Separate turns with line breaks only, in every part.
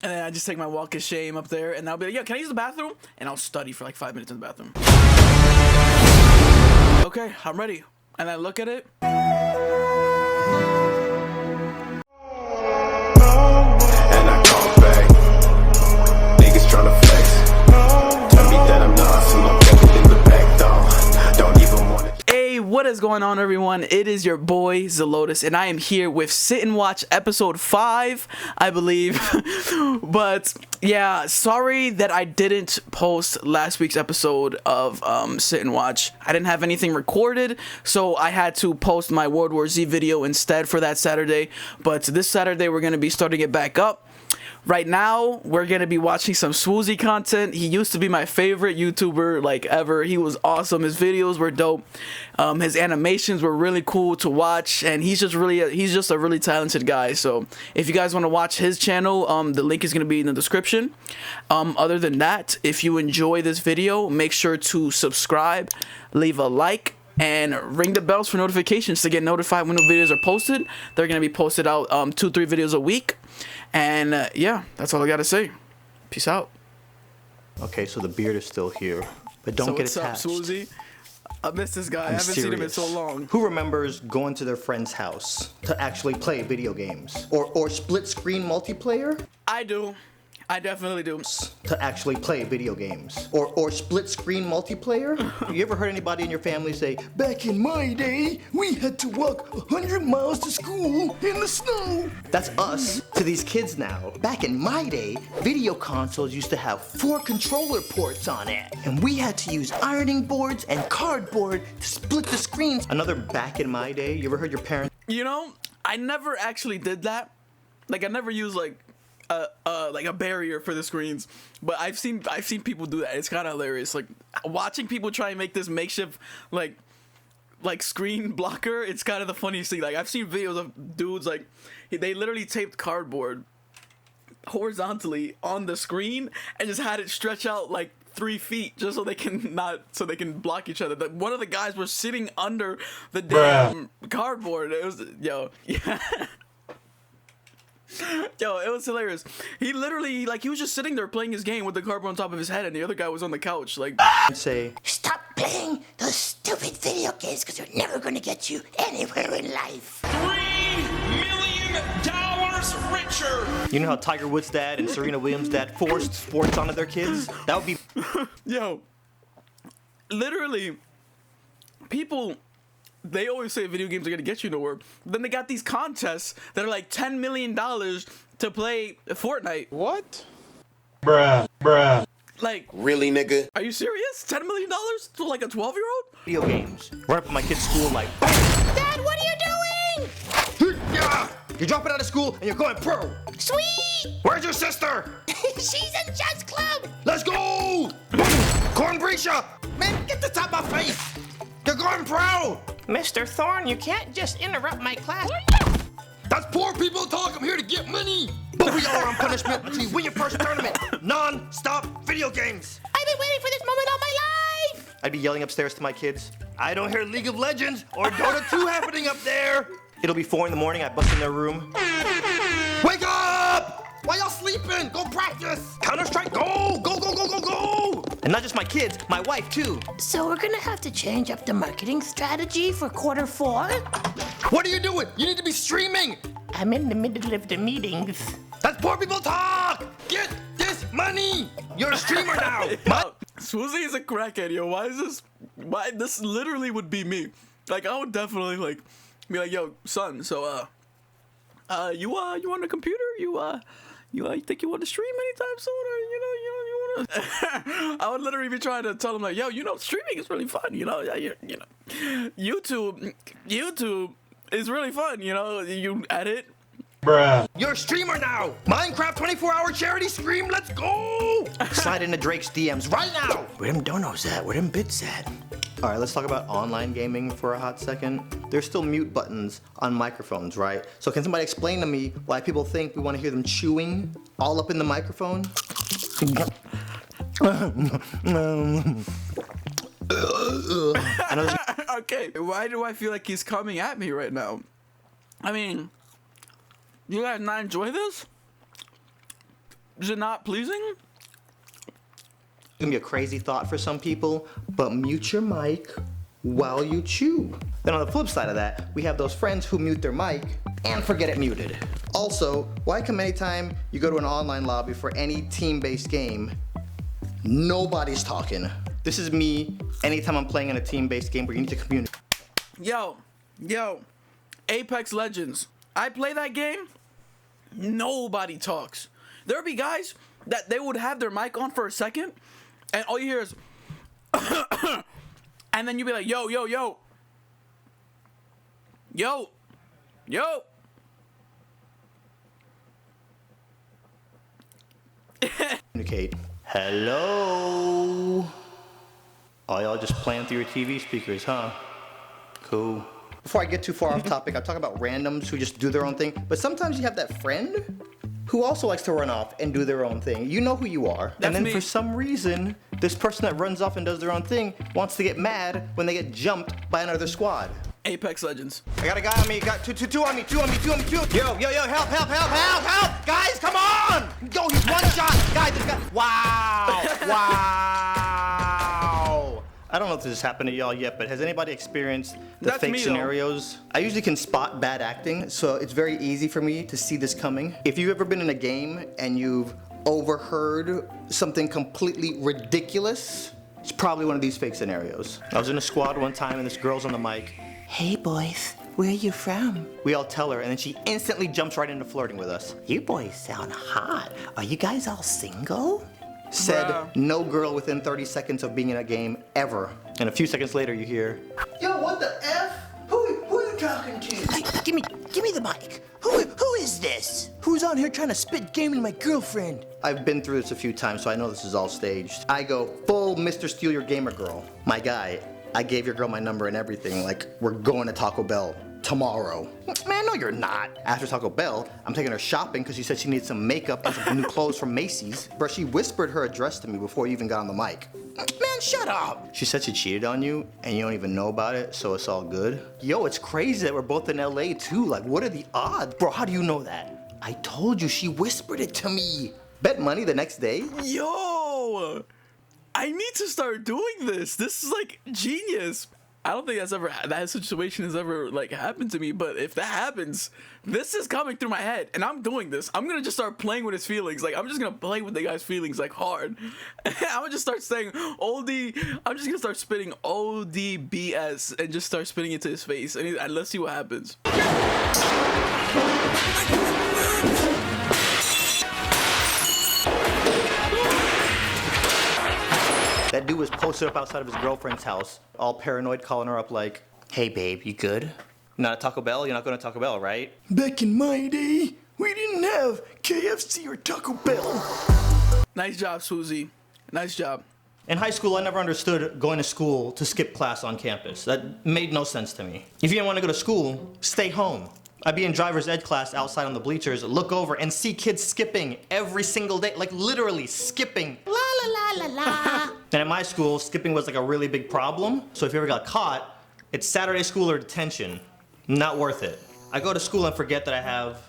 And then I just take my walk of shame up there, and I'll be like, yo, can I use the bathroom? And I'll study for like 5 minutes in the bathroom. Okay, I'm ready. And I look at it.
And I come back. Niggas tryna flex. Tell me that I'm not, so I'm back in the back door. Don't even wanna.
Hey, what is going on, everyone? It is your boy Zalotess, and I am here with Sit and Watch episode 5, I believe. But yeah, sorry that I didn't post last week's episode of Sit and Watch. I didn't have anything recorded, so I had to post my World War Z video instead for that Saturday. But this Saturday, we're going to be starting it back up. Right now, we're going to be watching some sWooZie content. He used to be my favorite YouTuber, like, ever. He was awesome. His videos were dope. His animations were really cool to watch, and he's just a really talented guy. So if you guys want to watch his channel, the link is going to be in the description. Other than that, if you enjoy this video, make sure to subscribe, leave a like, and ring the bells for notifications to get notified when the videos are posted. They're going to be posted out 2-3 videos a week. And yeah, that's all I gotta say. Peace out.
Okay, so the beard is still here, but don't get attached.
What's up, sWooZie? I miss this guy. I haven't seen him in so long.
Who remembers going to their friend's house to actually play video games? Or split screen multiplayer?
I do. I definitely do.
To actually play video games. Or split screen multiplayer? You ever heard anybody in your family say, back in my day, we had to walk 100 miles to school in the snow? That's us to these kids now. Back in my day, video consoles used to have 4 controller ports on it. And we had to use ironing boards and cardboard to split the screens. Another back in my day, you ever heard your parents?
You know, I never actually did that. Like, I never used like a barrier for the screens, but I've seen people do that. It's kind of hilarious. Like watching people try and make this makeshift like screen blocker. It's kind of the funniest thing. Like I've seen videos of dudes like they literally taped cardboard horizontally on the screen and just had it stretch out like 3 feet just so they can block each other. One of the guys was sitting under the damn cardboard. It was yeah. Yo, it was hilarious. He literally, like, he was just sitting there playing his game with the cardboard on top of his head, and the other guy was on the couch, like...
Say,
stop playing those stupid video games, because they're never going to get you anywhere in life.
$3 million richer.
You know how Tiger Woods' dad and Serena Williams' dad forced sports onto their kids? That would be...
Yo, literally, people... They always say video games are gonna get you nowhere. Then they got these contests that are like $10 million to play Fortnite.
What? Bruh.
Like,
Really, nigga?
are you serious? $10 million to like a 12-year-old?
Video games. Run up to my kid's school like...
Dad, what are you doing?
You're dropping out of school and you're going pro.
Sweet!
Where's your sister?
She's in chess club!
Let's go! Corn Brescia! Man, get this out of my face! You're going pro!
Mr. Thorne, you can't just interrupt my class.
That's poor people talk. I'm here to get money. But we are on punishment until you win your first tournament. Non-stop video games.
I've been waiting for this moment all my life!
I'd be yelling upstairs to my kids, I don't hear League of Legends or Dota 2 happening up there. It'll be 4 in the morning. I bust in their room. Wake up! Why y'all sleeping? Go practice. Counter-Strike, go! Go, go, go, go, go! And not just my kids, my wife too.
So we're gonna have to change up the marketing strategy for Q4?
What are you doing? You need to be streaming.
I'm in the middle of the meetings.
That's poor people talk. Get this money. You're a streamer now.
Yo, sWooZie is a crackhead, yo. Why this literally would be me. Like, I would definitely like be like, yo, son, so you on the computer? You think you want to stream anytime soon, or you want to? I would literally be trying to tell him like, yo, streaming is really fun. YouTube is really fun. You edit.
Bruh.
You're a streamer now. Minecraft 24-hour charity stream. Let's go. Slide into Drake's DMs right now. Where them donos at? Where them bits at? All right, let's talk about online gaming for a hot second. There's still mute buttons on microphones, right? So can somebody explain to me why people think we want to hear them chewing all up in the microphone?
Okay, why do I feel like he's coming at me right now? I mean, you guys not enjoy this? Is it not pleasing?
It's gonna be a crazy thought for some people, but mute your mic while you chew. Then on the flip side of that, we have those friends who mute their mic and forget it muted. Also, why come anytime you go to an online lobby for any team-based game, nobody's talking? This is me anytime I'm playing in a team-based game where you need to communicate.
Yo, Apex Legends. I play that game, nobody talks. There'll be guys that they would have their mic on for a second, and all you hear is, and then you'd be like, yo.
Communicate. Hello? Oh, y'all just playing through your TV speakers, huh? Cool. Before I get too far off topic, I'm talking about randoms who just do their own thing. But sometimes you have that friend who also likes to run off and do their own thing. You know who you are.
That's
and then
me.
for some reason, this person that runs off and does their own thing wants to get mad when they get jumped by another squad.
Apex Legends.
I got a guy on me, got two on me. Yo, help, guys, come on! Yo, he's one shot, guys, this guy, wow. I don't know if this has happened to y'all yet, but has anybody experienced the
That's
fake
me, though.
scenarios? I usually can spot bad acting, so it's very easy for me to see this coming. If you've ever been in a game and you've overheard something completely ridiculous, it's probably one of these fake scenarios. I was in a squad one time and this girl's on the mic.
Hey, boys, where are you from?
We all tell her, and then she instantly jumps right into flirting with us.
You boys sound hot. Are you guys all single?
Said
Bruh.
no girl within 30 seconds of being in a game ever. And a few seconds later you hear, yo, what the F? Who are you talking to?
Hey, give me the mic. Who is this? Who's on here trying to spit game in my girlfriend?
I've been through this a few times, so I know this is all staged. I go full Mr. Steal Your Gamer Girl. My guy, I gave your girl my number and everything, like we're going to Taco Bell tomorrow. Man, no you're not. After Taco Bell, I'm taking her shopping because she said she needed some makeup and some new clothes from Macy's. Bro, she whispered her address to me before you even got on the mic. Man, shut up. She said she cheated on you and you don't even know about it, so it's all good. Yo, it's crazy that we're both in LA too. Like, what are the odds? Bro, how do you know that? I told you, she whispered it to me. Bet money the next day?
Yo, I need to start doing this. This is like genius. I don't think that situation has ever like happened to me, but if that happens, this is coming through my head and I'm doing this. I'm gonna just start playing with his feelings. Like, I'm just gonna play with the guy's feelings like hard. I'm gonna just start saying I'm just gonna start spitting ODBS and just start spitting it to his face and let's see what happens.
That dude was posted up outside of his girlfriend's house, all paranoid, calling her up like, hey babe, you good? You're not at Taco Bell? You're not going to Taco Bell, right? Back in my day, we didn't have KFC or Taco Bell.
Nice job, sWooZie. Nice job.
In high school, I never understood going to school to skip class on campus. That made no sense to me. If you didn't want to go to school, stay home. I'd be in driver's ed class outside on the bleachers, look over and see kids skipping every single day, like literally skipping.
La la la la la.
And at my school, skipping was like a really big problem. So if you ever got caught, it's Saturday school or detention. Not worth it. I go to school and forget that I have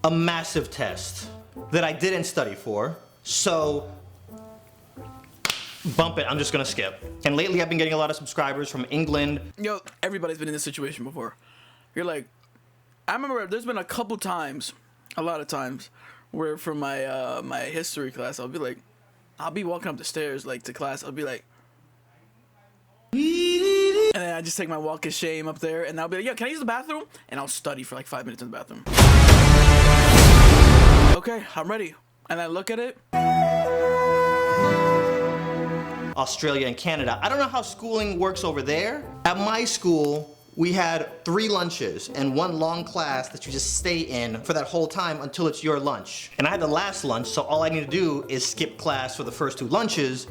a massive test that I didn't study for. So bump it, I'm just gonna skip. And lately I've been getting a lot of subscribers from England.
Yo, everybody's been in this situation before. You're like, I remember there's been a lot of times, where from my my history class, I'll be walking up the stairs like to class. I'll be like, and then I just take my walk of shame up there, and I'll be like, yo, can I use the bathroom? And I'll study for like 5 minutes in the bathroom. Okay, I'm ready. And I look at it.
Australia and Canada. I don't know how schooling works over there. At my school, we had 3 lunches and 1 long class that you just stay in for that whole time until it's your lunch. And I had the last lunch, so all I need to do is skip class for the first 2 lunches,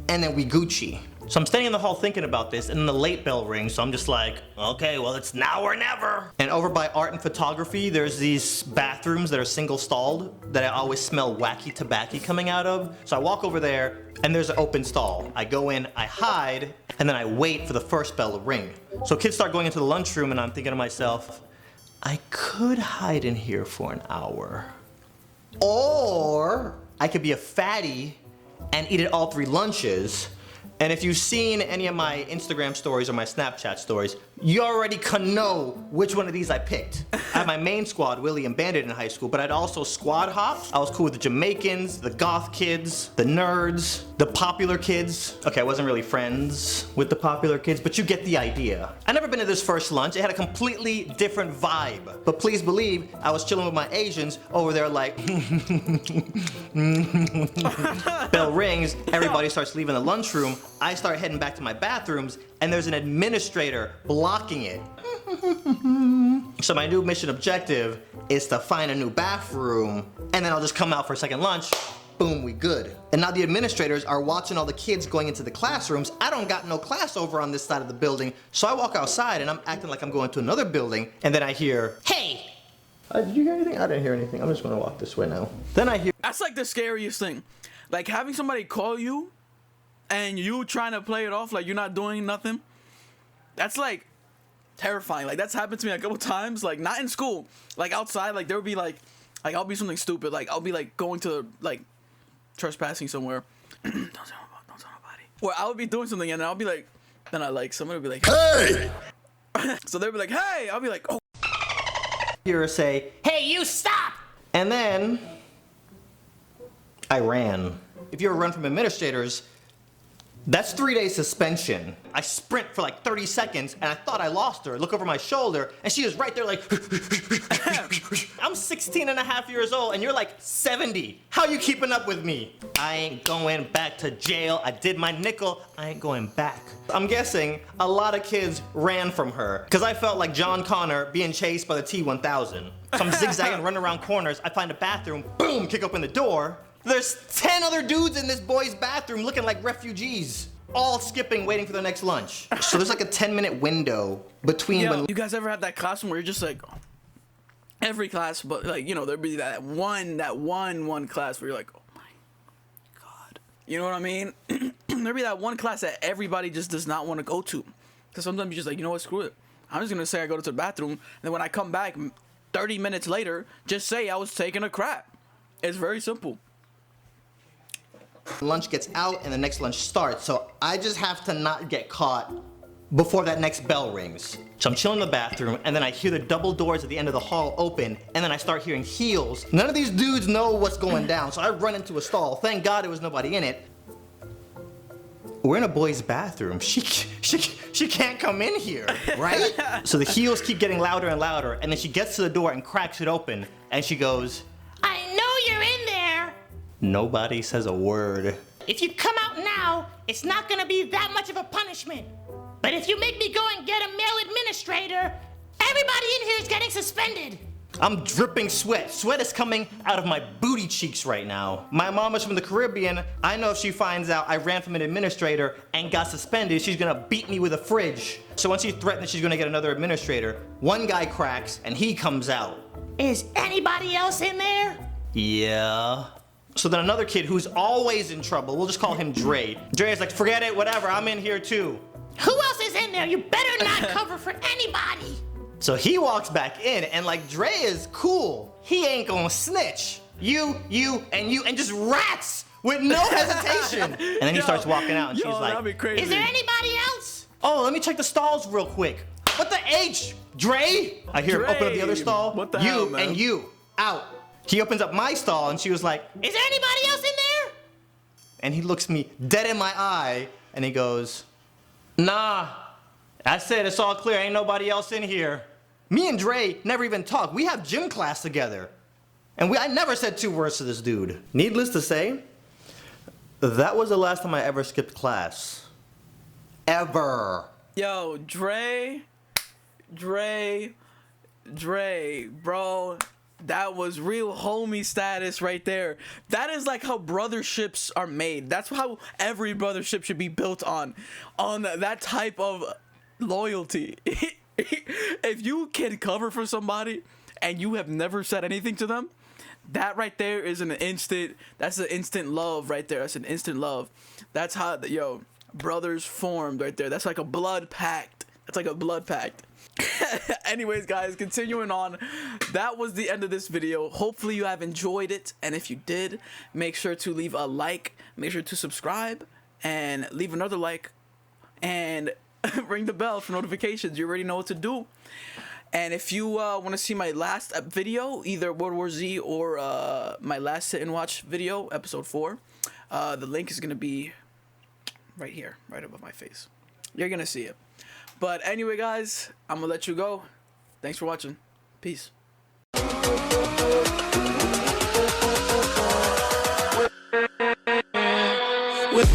and then we Gucci. So I'm standing in the hall thinking about this, and then the late bell rings, so I'm just like, okay, well, it's now or never. And over by art and photography, there's these bathrooms that are single-stalled that I always smell wacky tobacco coming out of. So I walk over there, and there's an open stall. I go in, I hide, and then I wait for the first bell to ring. So kids start going into the lunchroom, and I'm thinking to myself, I could hide in here for an hour. Or I could be a fatty and eat at all 3 lunches. And if you've seen any of my Instagram stories or my Snapchat stories, you already can know which one of these I picked. I had my main squad, Willie and Bandit, in high school, but I'd also squad hop. I was cool with the Jamaicans, the goth kids, the nerds, the popular kids. Okay, I wasn't really friends with the popular kids, but you get the idea. I never been to this first lunch. It had a completely different vibe. But please believe, I was chilling with my Asians over there like, bell rings, everybody starts leaving the lunchroom. I start heading back to my bathrooms, and there's an administrator blocking it. So my new mission objective is to find a new bathroom, and then I'll just come out for a second lunch. Boom, we good. And now the administrators are watching all the kids going into the classrooms. I don't got no class over on this side of the building, so I walk outside and I'm acting like I'm going to another building, and then I hear,
Hey!
did you hear anything? I didn't hear anything. I'm just gonna walk this way now. Then I hear,
That's like the scariest thing. Like having somebody call you and you trying to play it off like you're not doing nothing. That's like terrifying. Like that's happened to me a couple times. Like not in school, like outside. Like there would be like I'll be something stupid. Like I'll be like going to like trespassing somewhere. Don't tell nobody. Or I would be doing something and I'll be like, then I like somebody would be like, hey. So they'll be like, hey. I'll be like, oh.
hear her say,
Hey, you stop!
and then I ran. If you ever run from administrators, that's 3-day suspension. I sprint for like 30 seconds and I thought I lost her. Look over my shoulder and she was right there like, I'm 16 and a half years old and you're like 70. How you keeping up with me? I ain't going back to jail. I did my nickel. I ain't going back. I'm guessing a lot of kids ran from her because I felt like John Connor being chased by the T-1000. So I'm zigzagging, running around corners. I find a bathroom, boom, kick open the door. There's 10 other dudes in this boy's bathroom looking like refugees, all skipping, waiting for their next lunch. So there's like a 10-minute window between when...
You guys ever had that classroom where you're just like, every class, but like, you know, there'd be that one class where you're like, oh my God. You know what I mean? There'd be that one class that everybody just does not want to go to. Because sometimes you're just like, you know what, screw it. I'm just going to say I go to the bathroom, and then when I come back 30 minutes later, just say I was taking a crap. It's very simple.
Lunch gets out and the next lunch starts, so I just have to not get caught before that next bell rings. So I'm chilling in the bathroom and then I hear the double doors at the end of the hall open and then I start hearing heels. None of these dudes know what's going down, so I run into a stall. Thank God there was nobody in it. We're in a boy's bathroom. She can't come in here, right? So the heels keep getting louder and louder and then she gets to the door and cracks it open and she goes,
I know you're in there!
nobody says a word.
If you come out now, it's not gonna be that much of a punishment. But if you make me go and get a male administrator, everybody in here is getting suspended.
I'm dripping sweat. Sweat is coming out of my booty cheeks right now. My mom is from the Caribbean. I know if she finds out I ran from an administrator and got suspended, she's gonna beat me with a fridge. So once she threatens she's gonna get another administrator, one guy cracks and he comes out.
Is anybody else in there?
Yeah. So then another kid who's always in trouble, we'll just call him Dre. Dre's like, forget it, whatever, I'm in here too.
Who else is in there? You better not cover for anybody.
So he walks back in and like Dre is cool. He ain't gonna snitch. You, and just rats with no hesitation. And then he starts walking out and she's like,
that'd be crazy.
Is there anybody else?
oh, let me check the stalls real quick. What the H? Dre? I hear him open up the other stall.
What the
you
hell, man?
and you, out. He opens up my stall and she was like,
Is there anybody else in there?
and he looks me dead in my eye and he goes, nah, I said it's all clear, ain't nobody else in here. Me and Dre never even talked. We have gym class together. And I never said 2 words to this dude. Needless to say, that was the last time I ever skipped class. Ever.
Yo, Dre, bro, that was real homie status right there. That is like how brotherships are made. That's how every brothership should be built on that type of loyalty. If you can cover for somebody and you have never said anything to them, that right there is that's an instant love right there. That's an instant love. That's how, brothers formed right there. That's like a blood pact It's like a blood pact. Anyways, guys, continuing on, that was the end of this video. Hopefully you have enjoyed it, and if you did, make sure to leave a like, make sure to subscribe, and leave another like, and ring the bell for notifications. You already know what to do. And if you want to see my last video, either World War Z or my last sit and watch video, episode 4, the link is going to be right here, right above my face. You're going to see it. But anyway, guys, I'm going to let you go. Thanks for watching. Peace.
With